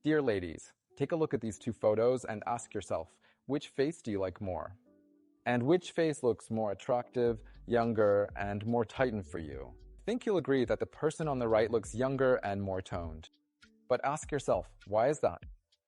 Dear ladies, take a look at these two photos and ask yourself, which face do you like more? And which face looks more attractive, younger, and more tightened for you? I think you'll agree that the person on the right looks younger and more toned. But ask yourself, why is that?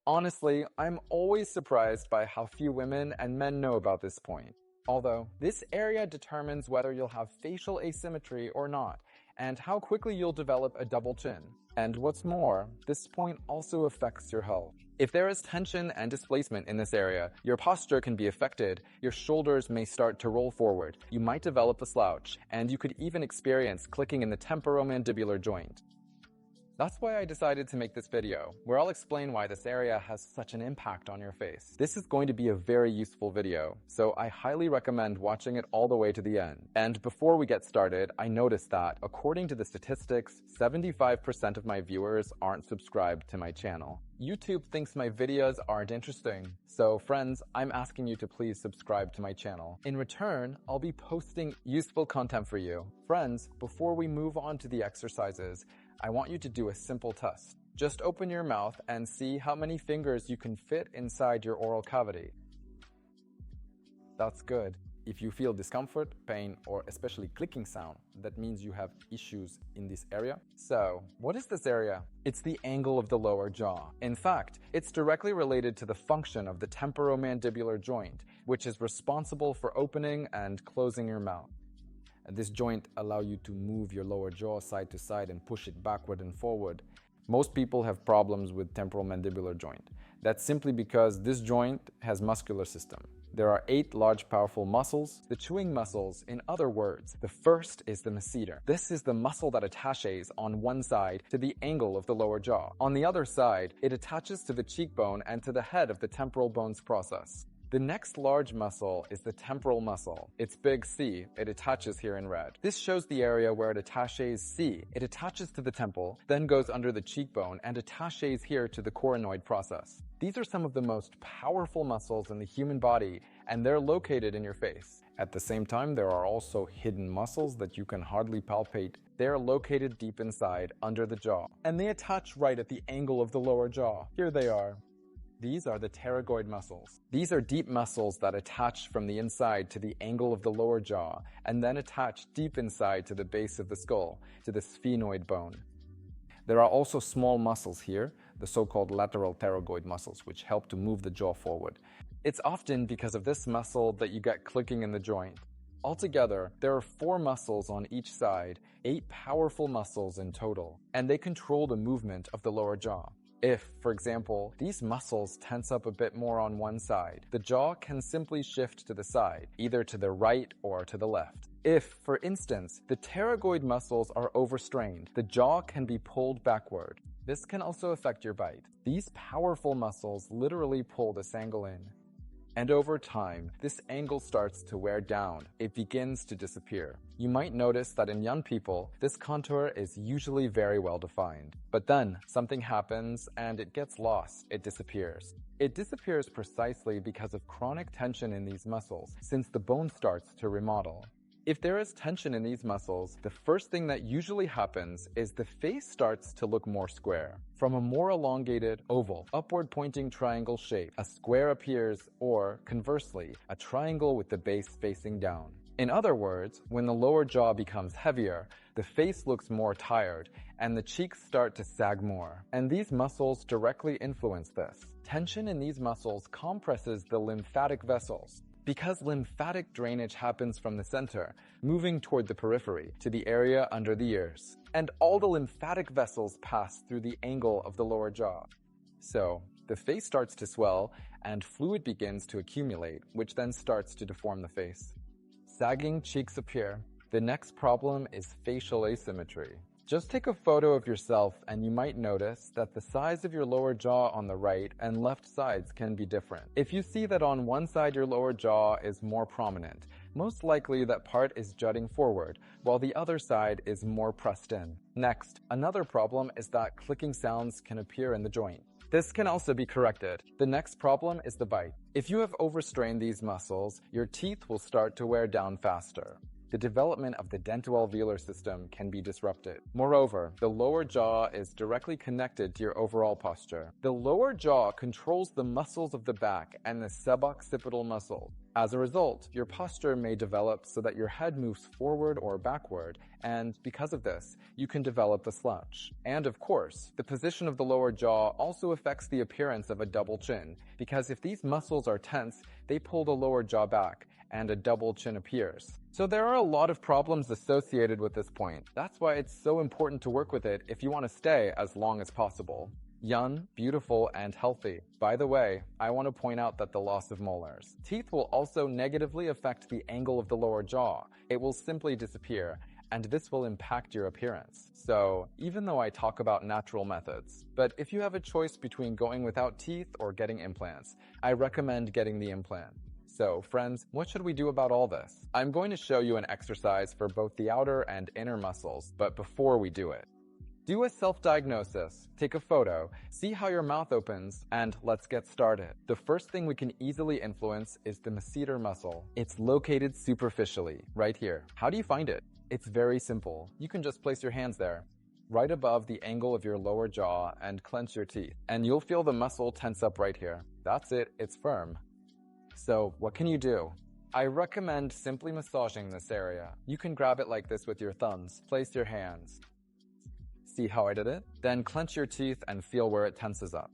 Honestly, I'm always surprised by how few women and men know about this point. Although, this area determines whether you'll have facial asymmetry or not, and how quickly you'll develop a double chin. And what's more, this point also affects your health. If there is tension and displacement in this area, your posture can be affected, your shoulders may start to roll forward, you might develop a slouch, and you could even experience clicking in the temporomandibular joint. That's why I decided to make this video, where I'll explain why this area has such an impact on your face. This is going to be a very useful video, so I highly recommend watching it all the way to the end. And before we get started, I noticed that, according to the statistics, 75% of my viewers aren't subscribed to my channel. YouTube thinks my videos aren't interesting, so friends, I'm asking you to please subscribe to my channel. In return, I'll be posting useful content for you. Friends, before we move on to the exercises, I want you to do a simple test. Just open your mouth and see how many fingers you can fit inside your oral cavity. That's good. If you feel discomfort, pain, or especially clicking sound, that means you have issues in this area. So, what is this area? It's the angle of the lower jaw. In fact, it's directly related to the function of the temporomandibular joint, which is responsible for opening and closing your mouth. This joint allows you to move your lower jaw side to side and push it backward and forward. Most people have problems with temporomandibular joint. That's simply because this joint has muscular system. There are 8 large powerful muscles, the chewing muscles. In other words, the first is the masseter. This is the muscle that attaches on one side to the angle of the lower jaw. On the other side, it attaches to the cheekbone and to the head of the temporal bones process. The next large muscle is the temporal muscle. It's big C. It attaches here in red. This shows the area where it attaches C. It attaches to the temple, then goes under the cheekbone and attaches here to the coronoid process. These are some of the most powerful muscles in the human body, and they're located in your face. At the same time, there are also hidden muscles that you can hardly palpate. They're located deep inside, under the jaw, and they attach right at the angle of the lower jaw. Here they are. These are the pterygoid muscles. These are deep muscles that attach from the inside to the angle of the lower jaw and then attach deep inside to the base of the skull, to the sphenoid bone. There are also small muscles here, the so-called lateral pterygoid muscles, which help to move the jaw forward. It's often because of this muscle that you get clicking in the joint. Altogether, there are 4 muscles on each side, 8 powerful muscles in total, and they control the movement of the lower jaw. If, for example, these muscles tense up a bit more on one side, the jaw can simply shift to the side, either to the right or to the left. If, for instance, the pterygoid muscles are overstrained, the jaw can be pulled backward. This can also affect your bite. These powerful muscles literally pull this angle in. And over time, this angle starts to wear down. It begins to disappear. You might notice that in young people, this contour is usually very well defined. But then, something happens and it gets lost. It disappears. It disappears precisely because of chronic tension in these muscles, since the bone starts to remodel. If there is tension in these muscles, the first thing that usually happens is the face starts to look more square. From a more elongated, oval, upward-pointing triangle shape, a square appears, or, conversely, a triangle with the base facing down. In other words, when the lower jaw becomes heavier, the face looks more tired, and the cheeks start to sag more. And these muscles directly influence this. Tension in these muscles compresses the lymphatic vessels. Because lymphatic drainage happens from the center, moving toward the periphery, to the area under the ears. And all the lymphatic vessels pass through the angle of the lower jaw. So, the face starts to swell, and fluid begins to accumulate, which then starts to deform the face. Sagging cheeks appear. The next problem is facial asymmetry. Just take a photo of yourself and you might notice that the size of your lower jaw on the right and left sides can be different. If you see that on one side your lower jaw is more prominent, most likely that part is jutting forward, while the other side is more pressed in. Next, another problem is that clicking sounds can appear in the joint. This can also be corrected. The next problem is the bite. If you have overstrained these muscles, your teeth will start to wear down faster. the development of the dentoalveolar system can be disrupted. Moreover, the lower jaw is directly connected to your overall posture. The lower jaw controls the muscles of the back and the suboccipital muscle. As a result, your posture may develop so that your head moves forward or backward, and because of this, you can develop a slouch. And of course, the position of the lower jaw also affects the appearance of a double chin, because if these muscles are tense, they pull the lower jaw back, and a double chin appears. So there are a lot of problems associated with this point. That's why it's so important to work with it if you want to stay as long as possible. Young, beautiful, and healthy. By the way, I want to point out that the loss of molars. Teeth will also negatively affect the angle of the lower jaw. It will simply disappear, and this will impact your appearance. So, even though I talk about natural methods, but if you have a choice between going without teeth or getting implants, I recommend getting the implant. So, friends, what should we do about all this? I'm going to show you an exercise for both the outer and inner muscles, but before we do it, do a self-diagnosis, take a photo, see how your mouth opens, and let's get started. The first thing we can easily influence is the Masseter muscle. It's located superficially, right here. How do you find it? It's very simple. You can just place your hands there, right above the angle of your lower jaw, and clench your teeth. And you'll feel the muscle tense up right here. That's it, it's firm. So, what can you do? I recommend simply massaging this area. You can grab it like this with your thumbs. Place your hands. See how I did it? Then clench your teeth and feel where it tenses up.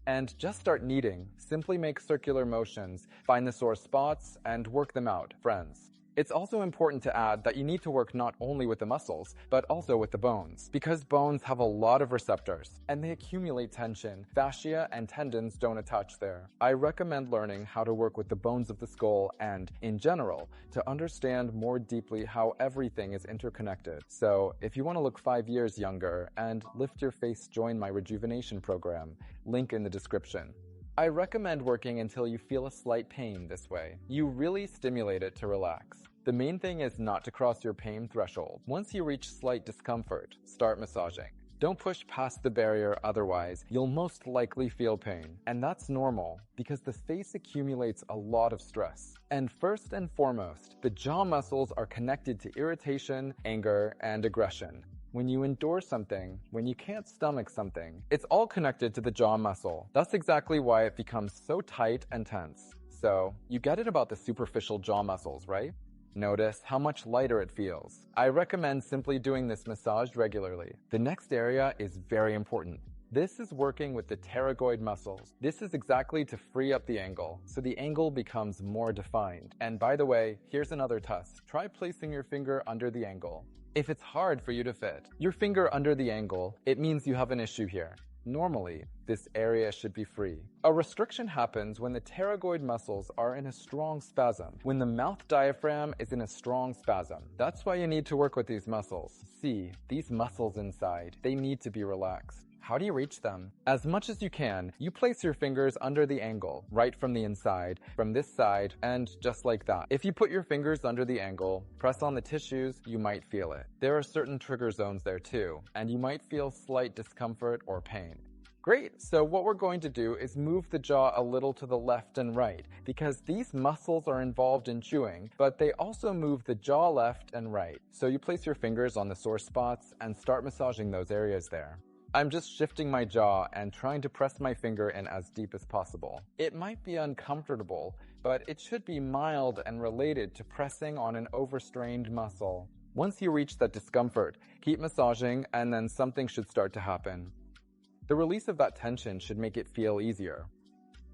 And just start kneading. Simply make circular motions, find the sore spots, and work them out, friends. It's also important to add that you need to work not only with the muscles, but also with the bones, because bones have a lot of receptors, and they accumulate tension. Fascia and tendons don't attach there. I recommend learning how to work with the bones of the skull and, in general, to understand more deeply how everything is interconnected. So, if you want to look 5 years younger and lift your face, join my rejuvenation program. Link in the description. I recommend working until you feel a slight pain this way. You really stimulate it to relax. The main thing is not to cross your pain threshold. Once you reach slight discomfort, start massaging. Don't push past the barrier, otherwise you'll most likely feel pain. And that's normal, because the face accumulates a lot of stress. And first and foremost, the jaw muscles are connected to irritation, anger, and aggression. When you endure something, when you can't stomach something, it's all connected to the jaw muscle. That's exactly why it becomes so tight and tense. So, you get it about the superficial jaw muscles, right? Notice how much lighter it feels. I recommend simply doing this massage regularly. The next area is very important. This is working with the pterygoid muscles. This is exactly to free up the angle, so the angle becomes more defined. And by the way, here's another test. Try placing your finger under the angle. If it's hard for you to fit your finger under the angle, it means you have an issue here. Normally, this area should be free. A restriction happens when the pterygoid muscles are in a strong spasm, when the mouth diaphragm is in a strong spasm. That's why you need to work with these muscles. See, these muscles inside, they need to be relaxed. How do you reach them? As much as you can, you place your fingers under the angle, right from the inside, from this side, and just like that. If you put your fingers under the angle, press on the tissues, you might feel it. There are certain trigger zones there too, and you might feel slight discomfort or pain. Great, so what we're going to do is move the jaw a little to the left and right, because these muscles are involved in chewing, but they also move the jaw left and right. So you place your fingers on the sore spots and start massaging those areas there. I'm just shifting my jaw and trying to press my finger in as deep as possible. It might be uncomfortable, but it should be mild and related to pressing on an overstrained muscle. Once you reach that discomfort, keep massaging and then something should start to happen. The release of that tension should make it feel easier.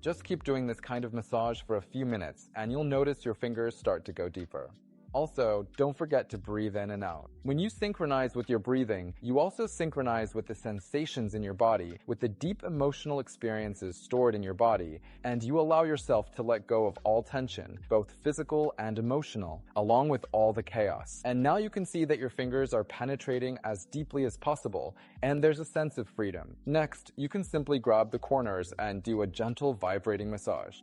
Just keep doing this kind of massage for a few minutes and you'll notice your fingers start to go deeper. Also, don't forget to breathe in and out. When you synchronize with your breathing, you also synchronize with the sensations in your body, with the deep emotional experiences stored in your body, and you allow yourself to let go of all tension, both physical and emotional, along with all the chaos. And now you can see that your fingers are penetrating as deeply as possible, and there's a sense of freedom. Next, you can simply grab the corners and do a gentle vibrating massage.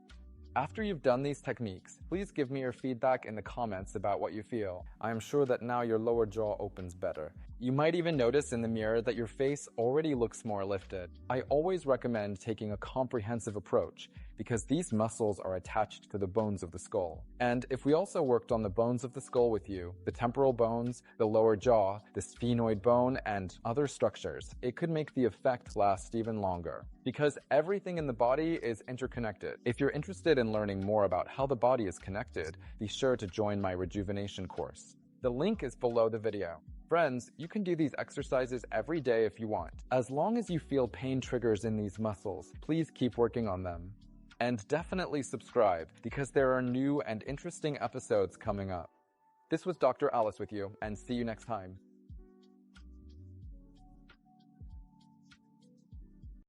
After you've done these techniques, please give me your feedback in the comments about what you feel. I am sure that now your lower jaw opens better. You might even notice in the mirror that your face already looks more lifted. I always recommend taking a comprehensive approach because these muscles are attached to the bones of the skull. And if we also worked on the bones of the skull with you, the temporal bones, the lower jaw, the sphenoid bone, and other structures, it could make the effect last even longer. Because everything in the body is interconnected. If you're interested in learning more about how the body is connected, be sure to join my rejuvenation course. The link is below the video. Friends, you can do these exercises every day if you want. As long as you feel pain triggers in these muscles, please keep working on them. And definitely subscribe, because there are new and interesting episodes coming up. This was Dr. Alice with you, and see you next time.